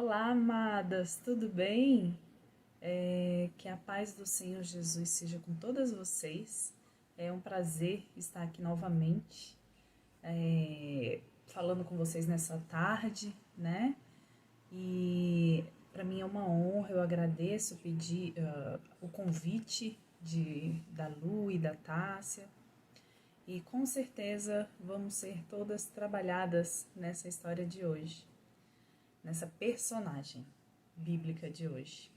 Olá, amadas, tudo bem? Que a paz do Senhor Jesus seja com todas vocês. É um prazer estar aqui novamente, falando com vocês nessa tarde, né? E para mim é uma honra, eu agradeço o convite da Lu e da Tássia. E com certeza vamos ser todas trabalhadas nessa história de hoje, nessa personagem bíblica de hoje.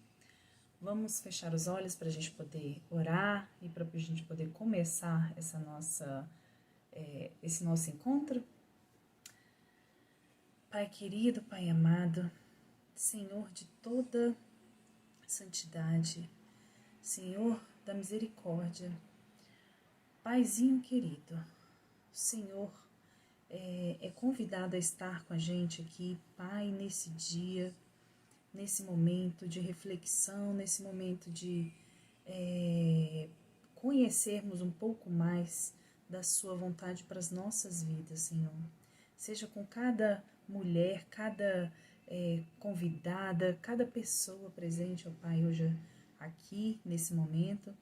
Vamos fechar os olhos para a gente poder orar e para a gente poder começar esse nosso encontro. Pai querido, Pai amado, Senhor de toda santidade, Senhor da misericórdia, Paizinho querido, o Senhor é convidado a estar com a gente aqui, Pai, nesse dia, nesse momento de reflexão, nesse momento de conhecermos um pouco mais da sua vontade para as nossas vidas, Senhor. Seja com cada mulher, cada convidada, cada pessoa presente, ó Pai, hoje aqui, nesse momento,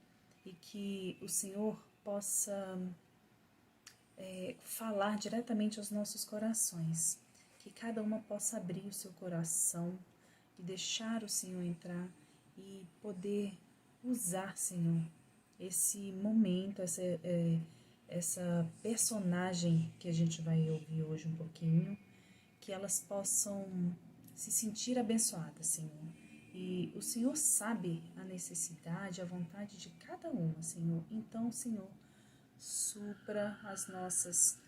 e que o Senhor possa falar diretamente aos nossos corações, que cada uma possa abrir o seu coração e deixar o Senhor entrar e poder usar, Senhor, esse momento, essa personagem que a gente vai ouvir hoje um pouquinho, que elas possam se sentir abençoadas, Senhor. E o Senhor sabe a necessidade, a vontade de cada uma, Senhor. Então, Senhor, supra as nossas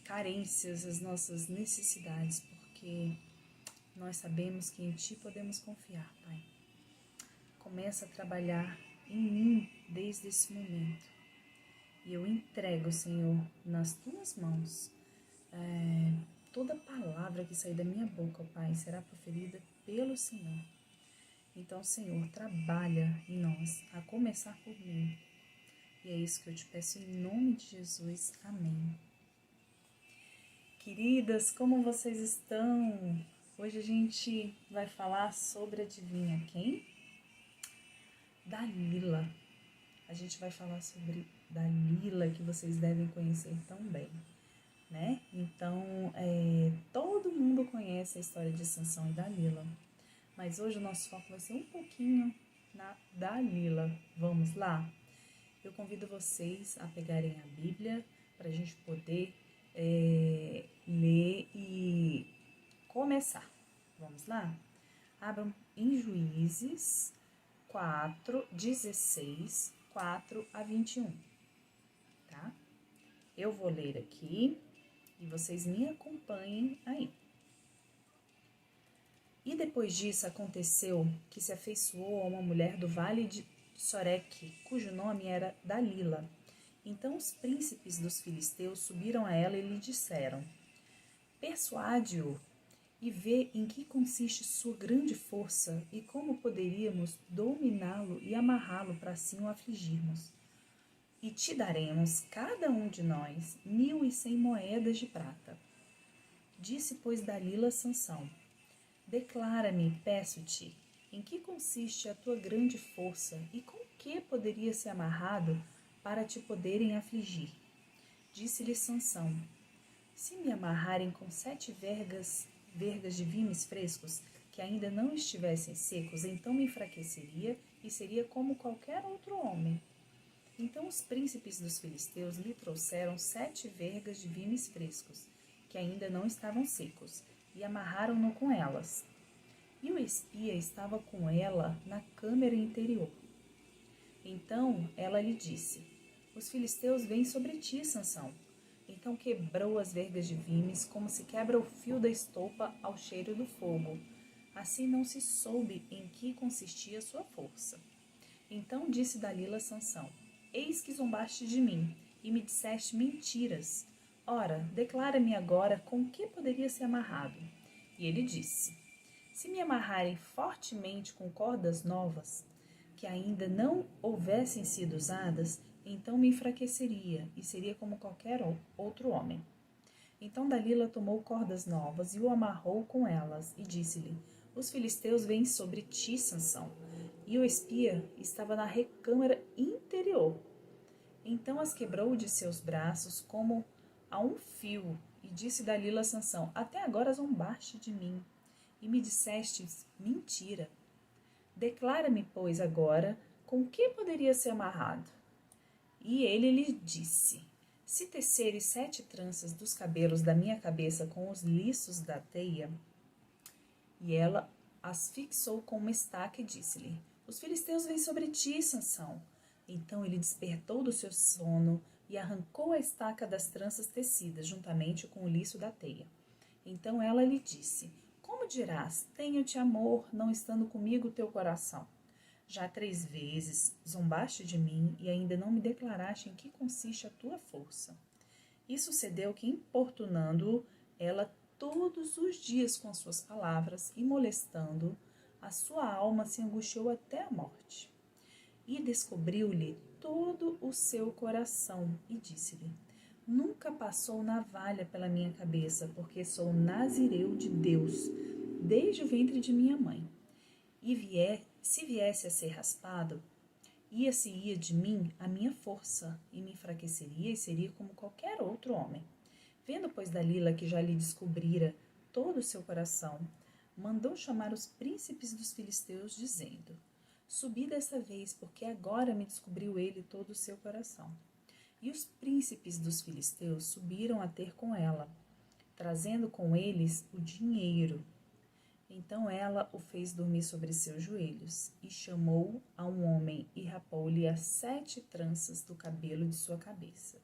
carências, as nossas necessidades, porque nós sabemos que em Ti podemos confiar, Pai. Começa a trabalhar em mim desde esse momento. E eu entrego, Senhor, nas Tuas mãos. Toda palavra que sair da minha boca, Pai, será proferida pelo Senhor. Então, Senhor, trabalha em nós, a começar por mim. E é isso que eu te peço em nome de Jesus. Amém. Queridas, como vocês estão? Hoje a gente vai falar sobre, adivinha quem? Dalila. A gente vai falar sobre Dalila, que vocês devem conhecer tão bem, né? Então, todo mundo conhece a história de Sansão e Dalila, mas hoje o nosso foco vai ser um pouquinho na Dalila. Vamos lá? Eu convido vocês a pegarem a Bíblia para a gente poder ler e começar. Vamos lá? Abram em Juízes 4, 16, 4 a 21, tá? Eu vou ler aqui e vocês me acompanhem aí. E depois disso aconteceu que se afeiçoou a uma mulher do vale de Soreque, cujo nome era Dalila. Então os príncipes dos filisteus subiram a ela e lhe disseram: persuade-o e vê em que consiste sua grande força e como poderíamos dominá-lo e amarrá-lo para assim o afligirmos. E te daremos, cada um de nós, 1.100 moedas de prata. Disse, pois, Dalila a Sansão: declara-me, peço-te, em que consiste a tua grande força e com que poderia ser amarrado para te poderem afligir? Disse-lhe Sansão: se me amarrarem com 7 vergas de vimes frescos, que ainda não estivessem secos, então me enfraqueceria e seria como qualquer outro homem. Então os príncipes dos filisteus lhe trouxeram 7 vergas de vimes frescos, que ainda não estavam secos, e amarraram-no com elas. E o espia estava com ela na câmara interior. Então ela lhe disse: os filisteus vêm sobre ti, Sansão. Então quebrou as vergas de vimes, como se quebra o fio da estopa ao cheiro do fogo. Assim não se soube em que consistia sua força. Então disse Dalila a Sansão: eis que zombaste de mim, e me disseste mentiras. Ora, declara-me agora com que poderia ser amarrado. E ele disse: se me amarrarem fortemente com cordas novas, que ainda não houvessem sido usadas, então me enfraqueceria e seria como qualquer outro homem. Então Dalila tomou cordas novas e o amarrou com elas e disse-lhe: Os filisteus vêm sobre ti, Sansão. E o espia estava na recâmara interior. Então as quebrou de seus braços como a um fio, e disse Dalila a Sansão: Até agora zombaste de mim, e me dissestes mentira. Declara-me, pois, agora, com que poderia ser amarrado? E ele lhe disse: Se teceres 7 tranças dos cabelos da minha cabeça com os liços da teia. E ela as fixou com uma estaca e disse-lhe: Os filisteus vêm sobre ti, Sansão. Então ele despertou do seu sono e arrancou a estaca das tranças tecidas, juntamente com o liço da teia. Então ela lhe disse: Como dirás, tenho-te amor, não estando comigo o teu coração? Já 3 vezes zombaste de mim e ainda não me declaraste em que consiste a tua força. E sucedeu que, importunando-o, ela todos os dias com as suas palavras e molestando-o, a sua alma se angustiou até a morte. E descobriu-lhe todo o seu coração e disse-lhe: Nunca passou navalha pela minha cabeça, porque sou nazireu de Deus, desde o ventre de minha mãe. E se viesse a ser raspado, ia de mim a minha força, e me enfraqueceria e seria como qualquer outro homem. Vendo, pois, Dalila que já lhe descobrira todo o seu coração, mandou chamar os príncipes dos filisteus, dizendo: Subi desta vez, porque agora me descobriu ele todo o seu coração. E os príncipes dos filisteus subiram a ter com ela, trazendo com eles o dinheiro. Então ela o fez dormir sobre seus joelhos, e chamou a um homem e rapou-lhe as 7 tranças do cabelo de sua cabeça.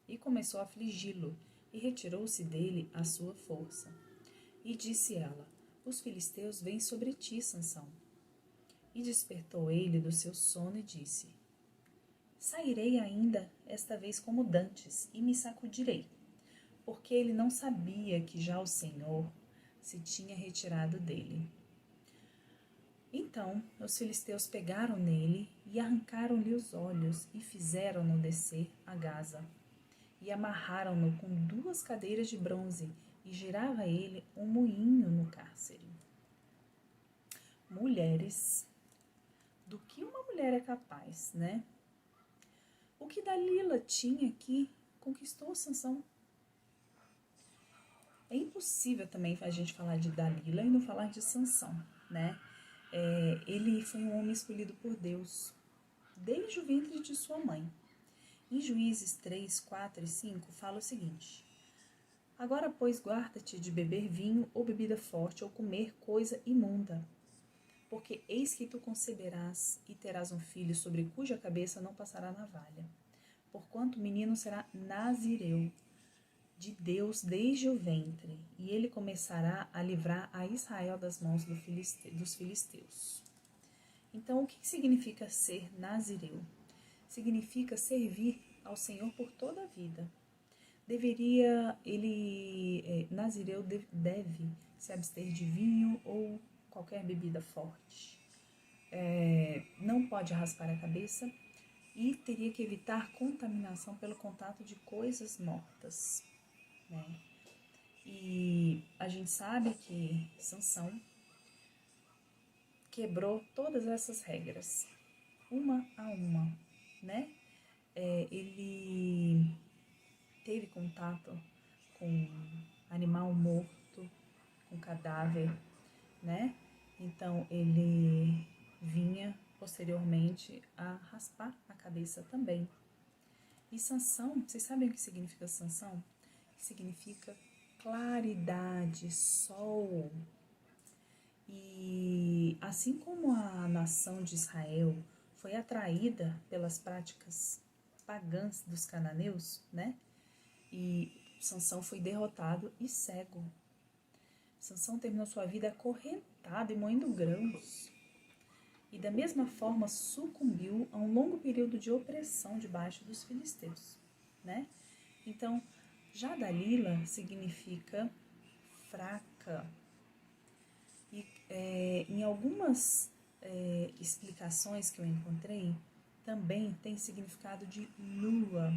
E começou a afligi-lo, e retirou-se dele a sua força. E disse ela: Os filisteus vêm sobre ti, Sansão. E despertou ele do seu sono e disse: Sairei ainda esta vez como dantes, e me sacudirei. Porque ele não sabia que já o Senhor se tinha retirado dele. Então os filisteus pegaram nele e arrancaram-lhe os olhos e fizeram-no descer a Gaza. E amarraram-no com 2 cadeiras de bronze e girava ele um moinho no cárcere. Mulheres, do que uma mulher é capaz, né? O que Dalila tinha aqui conquistou Sansão. É impossível também a gente falar de Dalila e não falar de Sansão, né? Ele foi um homem escolhido por Deus desde o ventre de sua mãe. Em Juízes 3, 4 e 5 fala o seguinte: Agora, pois, guarda-te de beber vinho ou bebida forte ou comer coisa imunda, porque eis que tu conceberás e terás um filho sobre cuja cabeça não passará navalha. Porquanto o menino será nazireu de Deus desde o ventre, e ele começará a livrar a Israel das mãos dos filisteus. Então, o que significa ser nazireu? Significa servir ao Senhor por toda a vida. Nazireu deve se abster de vinho ou qualquer bebida forte. Não pode raspar a cabeça e teria que evitar contaminação pelo contato de coisas mortas, né? E a gente sabe que Sansão quebrou todas essas regras, uma a uma, né? Ele teve contato com animal morto, com cadáver, né? Então ele vinha posteriormente a raspar a cabeça também. E Sansão, vocês sabem o que significa Sansão? Significa claridade, sol. E assim como a nação de Israel foi atraída pelas práticas pagãs dos cananeus, né? E Sansão foi derrotado e cego. Sansão terminou sua vida acorrentado e moendo grãos. E da mesma forma sucumbiu a um longo período de opressão debaixo dos filisteus, né? Então, já Dalila significa fraca. E em algumas explicações que eu encontrei, também tem significado de lua,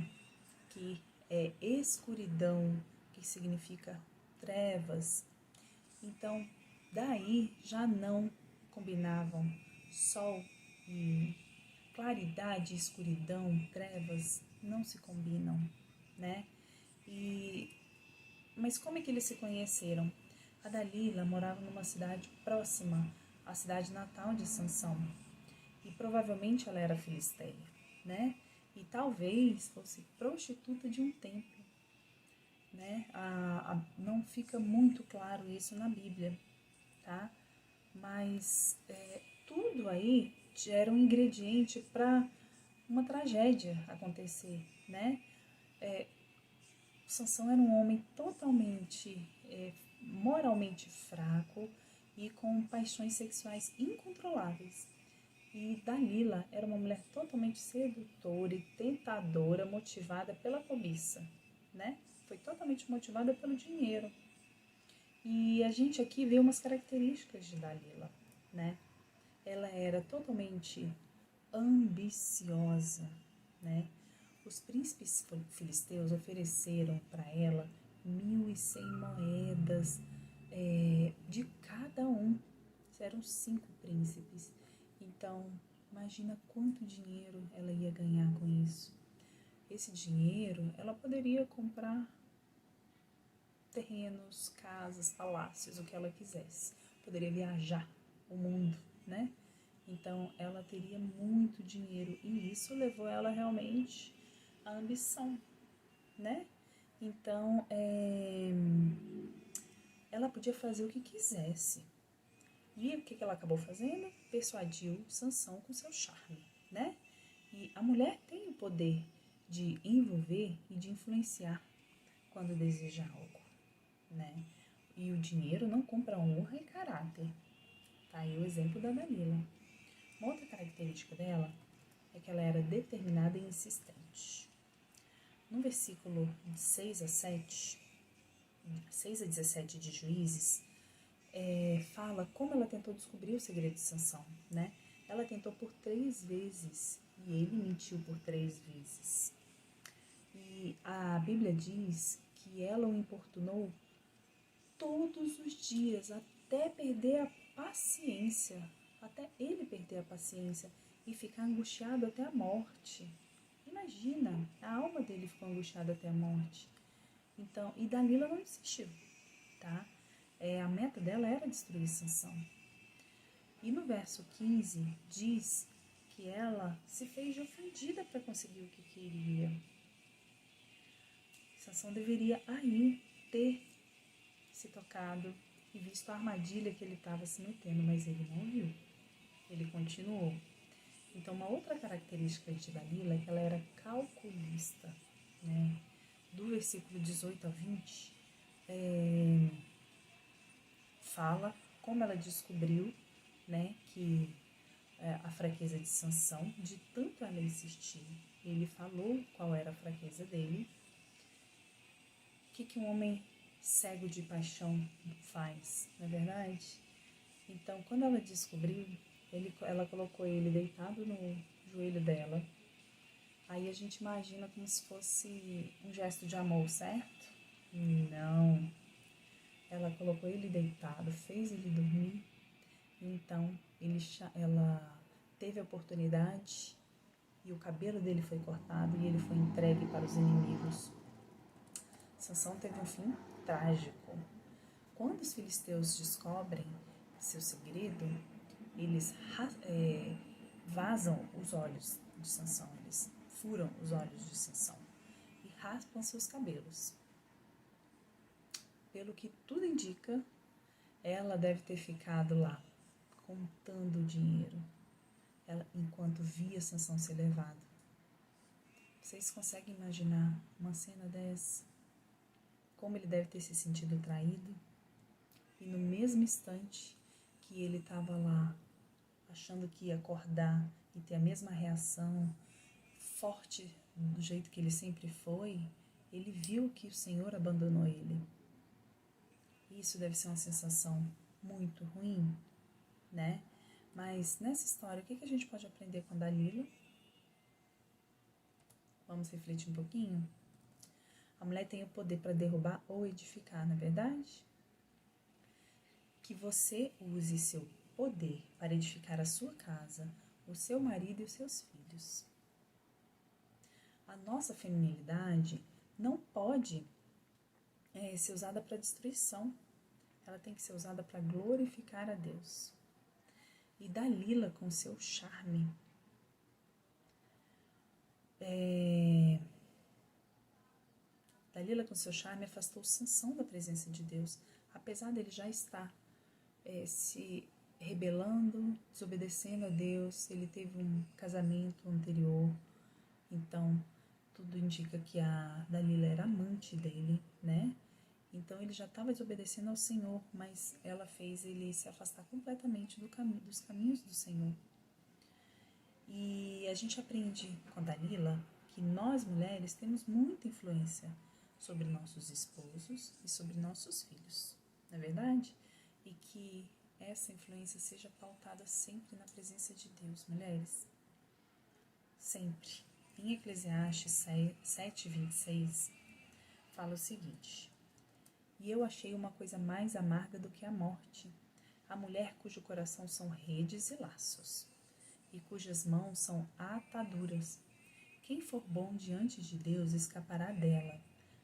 que é escuridão, que significa trevas. Então, daí já não combinavam sol e claridade, escuridão, trevas, não se combinam, né? Mas como é que eles se conheceram? A Dalila morava numa cidade próxima à cidade natal de Sansão. E provavelmente ela era filisteia, né? E talvez fosse prostituta de um templo, né? Não fica muito claro isso na Bíblia, tá? Mas tudo aí era um ingrediente para uma tragédia acontecer, né? Sansão era um homem totalmente moralmente fraco e com paixões sexuais incontroláveis. E Dalila era uma mulher totalmente sedutora e tentadora, motivada pela cobiça, né? Foi totalmente motivada pelo dinheiro. E a gente aqui vê umas características de Dalila, né? Ela era totalmente ambiciosa, né? Os príncipes filisteus ofereceram para ela 1.100 moedas de cada um. Eram 5 príncipes. Então, imagina quanto dinheiro ela ia ganhar com isso. Esse dinheiro, ela poderia comprar terrenos, casas, palácios, o que ela quisesse. Poderia viajar o mundo, né? Então, ela teria muito dinheiro e isso levou ela realmente à ambição, né? Então, ela podia fazer o que quisesse. E o que ela acabou fazendo? Persuadiu Sansão com seu charme, né? E a mulher tem o poder de envolver e de influenciar quando deseja algo, né? E o dinheiro não compra honra e caráter. Tá aí o exemplo da Dalila. Uma outra característica dela é que ela era determinada e insistente. No versículo 6 a 17 de Juízes, fala como ela tentou descobrir o segredo de Sansão, né? Ela tentou por 3 vezes e ele mentiu por 3 vezes. E a Bíblia diz que ela o importunou todos os dias até perder a paciência, até ele perder a paciência e ficar angustiado até a morte. Imagina, a alma dele ficou angustiada até a morte. Então, e Dalila não insistiu, tá? A meta dela era destruir Sansão. E no verso 15 diz que ela se fez de ofendida para conseguir o que queria. Sansão deveria aí ter se tocado e visto a armadilha que ele estava se metendo, mas ele não viu. Ele continuou. Então, uma outra característica de Dalila é que ela era calculista, né? Do versículo 18 a 20, fala como ela descobriu, né, que a fraqueza de Sansão, de tanto ela insistir. Ele falou qual era a fraqueza dele. O que um homem cego de paixão faz, não é verdade? Então, quando ela descobriu, ela colocou ele deitado no joelho dela. Aí a gente imagina como se fosse um gesto de amor, certo? Não. Ela colocou ele deitado, fez ele dormir. Então, ela teve a oportunidade e o cabelo dele foi cortado e ele foi entregue para os inimigos. Sansão teve um fim trágico. Quando os filisteus descobrem seu segredo, eles vazam os olhos de Sansão, eles furam os olhos de Sansão e raspam seus cabelos. Pelo que tudo indica, ela deve ter ficado lá, contando o dinheiro, enquanto via Sansão ser levado. Vocês conseguem imaginar uma cena dessa? Como ele deve ter se sentido traído? E no mesmo instante que ele estava lá, achando que ia acordar e ter a mesma reação, forte do jeito que ele sempre foi, ele viu que o Senhor abandonou ele. Isso deve ser uma sensação muito ruim, né? Mas nessa história, o que a gente pode aprender com a Dalila? Vamos refletir um pouquinho? A mulher tem o poder para derrubar ou edificar, não é verdade? que você use seu poder para edificar a sua casa, o seu marido e os seus filhos. A nossa feminilidade não pode ser usada para destruição. Ela tem que ser usada para glorificar a Deus. E Dalila, com seu charme, afastou Sansão da presença de Deus, apesar dele já estar se rebelando, desobedecendo a Deus. Ele teve um casamento anterior, então tudo indica que a Dalila era amante dele, né? Então ele já estava desobedecendo ao Senhor, mas ela fez ele se afastar completamente dos caminhos do Senhor. E a gente aprende com a Dalila que nós mulheres temos muita influência sobre nossos esposos e sobre nossos filhos, não é verdade? E que essa influência seja pautada sempre na presença de Deus, mulheres. Sempre. Em Eclesiastes 7:26, fala o seguinte: e eu achei uma coisa mais amarga do que a morte, a mulher cujo coração são redes e laços, e cujas mãos são ataduras. Quem for bom diante de Deus escapará dela,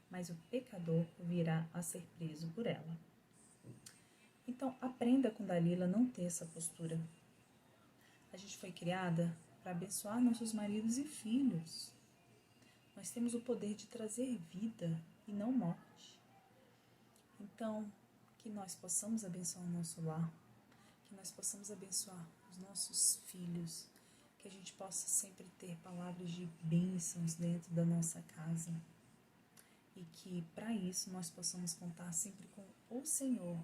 mas o pecador virá a ser preso por ela. Então, aprenda com Dalila não ter essa postura. A gente foi criada para abençoar nossos maridos e filhos. Nós temos o poder de trazer vida e não morte. Então, que nós possamos abençoar o nosso lar, que nós possamos abençoar os nossos filhos, que a gente possa sempre ter palavras de bênçãos dentro da nossa casa e que para isso nós possamos contar sempre com o Senhor,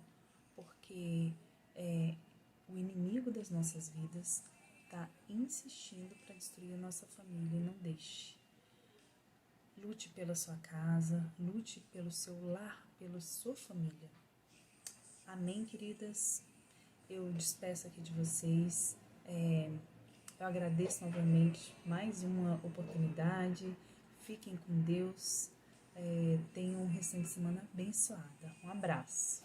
porque o inimigo das nossas vidas está insistindo para destruir a nossa família, e não deixe. Lute pela sua casa, lute pelo seu lar, pela sua família. Amém, queridas? Eu despeço aqui de vocês. Eu agradeço novamente mais uma oportunidade. Fiquem com Deus. Tenham um restante de semana abençoada. Um abraço.